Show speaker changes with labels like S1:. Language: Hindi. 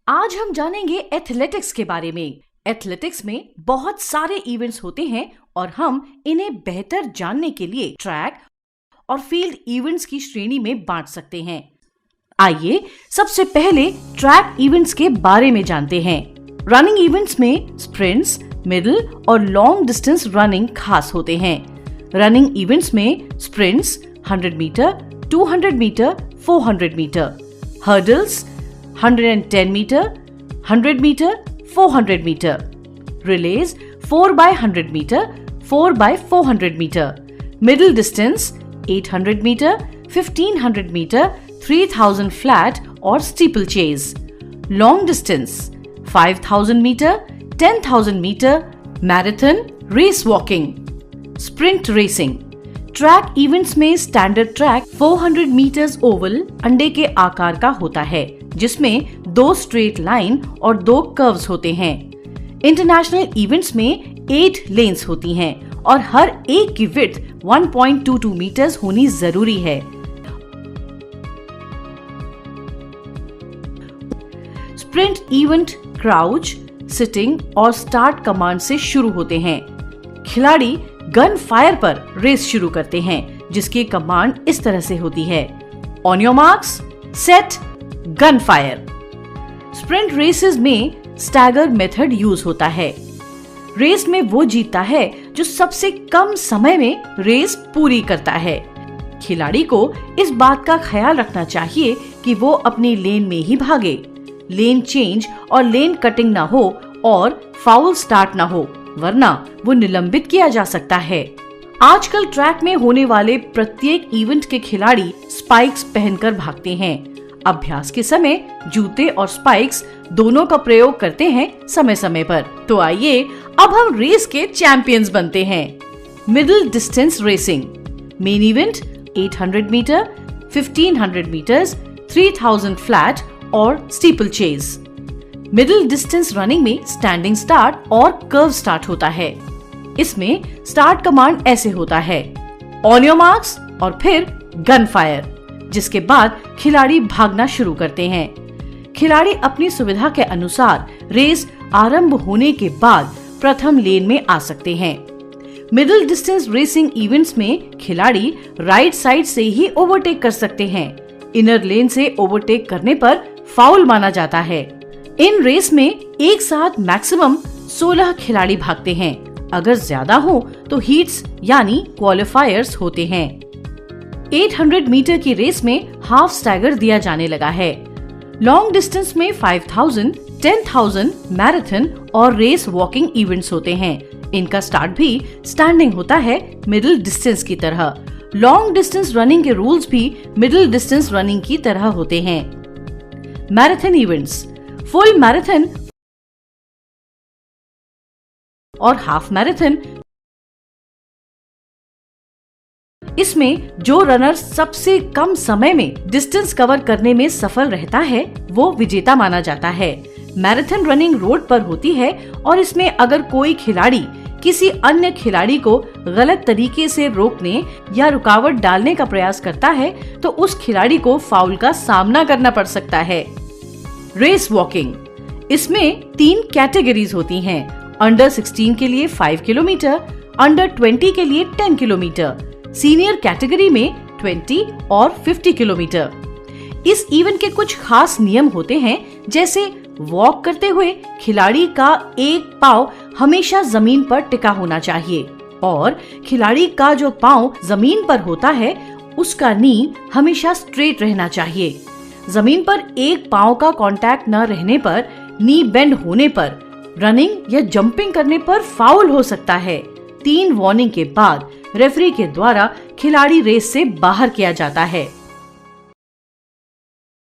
S1: आज हम जानेंगे एथलेटिक्स के बारे में। एथलेटिक्स में बहुत सारे इवेंट्स होते हैं और हम इन्हें बेहतर जानने के लिए ट्रैक और फील्ड इवेंट्स की श्रेणी में बांट सकते हैं। आइए सबसे पहले ट्रैक इवेंट्स के बारे में जानते हैं। रनिंग इवेंट्स में स्प्रिंट्स, मिडिल और लॉन्ग डिस्टेंस रनिंग खास होते हैं। रनिंग इवेंट्स में sprints 100 metre, 200 metre, 400 metre, hurdles 110 metre, 100 metre, 400 metre, relays 4x100 metre, 4x400 metre, middle distance 800 metre, 1500 metre, 3000 flat और steeplechase, long distance 5000 metre, 10,000 metre, marathon, race walking, sprint racing. Track events में स्टैंडर्ड ट्रैक 400 मीटर्स ओवल अंडे के आकार का होता है, जिसमें 2 स्ट्रेट लाइन और 2 कर्व्स होते हैं। इंटरनेशनल इवेंट्स में 8 लेन्स होती हैं और हर एक की विड्थ 1.22 मीटर्स होनी जरूरी है। स्प्रिंट इवेंट क्राउच, सिटिंग और स्टार्ट कमांड से शुरू होते हैं। खिलाड़ी गन फायर पर रेस शुरू करते हैं, जिसकी कमांड इस तरह से होती है: on your marks, set, gun fire. Sprint races में स्टैगर मेथड यूज होता है। रेस में वो जीतता है जो सबसे कम समय में रेस पूरी करता है। खिलाड़ी को इस बात का ख्याल रखना चाहिए कि वो अपनी लेन में ही भागे, लेन चेंज और लेन कटिंग ना हो और फाउल स्टार्ट ना हो, वरना वो निलंबित किया जा सकता है। आजकल ट्रैक में होने वाले प्रत्येक इवेंट के खिलाड़ी स्पाइक्स पहनकर भागते हैं। अभ्यास के समय जूते और स्पाइक्स दोनों का प्रयोग करते हैं समय समय पर। तो आइए अब हम रेस के चैंपियंस बनते हैं। Middle distance racing, main event 800 metre, 1500 metres, 3000 flat और steeplechase. Middle distance running में स्टैंडिंग स्टार्ट और कर्व स्टार्ट होता है। इसमें स्टार्ट कमांड ऐसे होता है: ऑन योर मार्क्स और फिर गन फायर, जिसके बाद खिलाड़ी भागना शुरू करते हैं। खिलाड़ी अपनी सुविधा के अनुसार रेस आरंभ होने के बाद प्रथम लेन में आ सकते हैं। मिडिल डिस्टेंस रेसिंग इवेंट्स में खिलाड़ी राइट साइड से ही ओवरटेक कर सकते हैं। इनर लेन से ओवरटेक करने पर फाउल माना जाता है। इन रेस में एक साथ मैक्सिमम 16 खिलाड़ी भागते हैं। अगर ज्यादा हो तो हीट्स यानी क्वालिफायर्स होते हैं। 800 मीटर की रेस में हाफ स्टैगर दिया जाने लगा है। लॉन्ग डिस्टेंस में 5000, 10,000, मैराथन और रेस वॉकिंग इवेंट्स होते हैं। इनका स्टार्ट भी स्टैंडिंग होता है, मिडिल डिस्टेंस की तरह। लॉन्ग डिस्टेंस रनिंग के रूल्स भी मिडिल डिस्टेंस रनिंग की तरह होते हैं। मैराथन इवेंट्स, फुल मैराथन और हाफ मैराथन। इसमें जो रनर सबसे कम समय में डिस्टेंस कवर करने में सफल रहता है वो विजेता माना जाता है। मैराथन रनिंग रोड पर होती है और इसमें अगर कोई खिलाड़ी किसी अन्य खिलाड़ी को गलत तरीके से रोकने या रुकावट डालने का प्रयास करता है तो उस खिलाड़ी को फाउल का सामना करना पड़ सकता है। रेस वॉकिंग, इसमें 3 कैटेगरीज होती हैं। अंडर 16 के लिए 5 किलोमीटर, अंडर 20 के लिए 10 किलोमीटर, सीनियर कैटेगरी में 20 और 50 किलोमीटर। इस इवेंट के कुछ खास नियम होते हैं, जैसे वॉक करते हुए खिलाड़ी का एक पाँव हमेशा जमीन पर टिका होना चाहिए और खिलाड़ी का जो पाँव जमीन पर होता है उसका नी हमेशा स्ट्रेट रहना चाहिए। जमीन पर एक पाँव का कांटेक्ट न रहने पर, नी बेंड होने पर, रनिंग या जंपिंग करने पर फाउल हो सकता है। 3 वार्निंग के बाद रेफरी के द्वारा खिलाड़ी रेस से बाहर किया जाता है।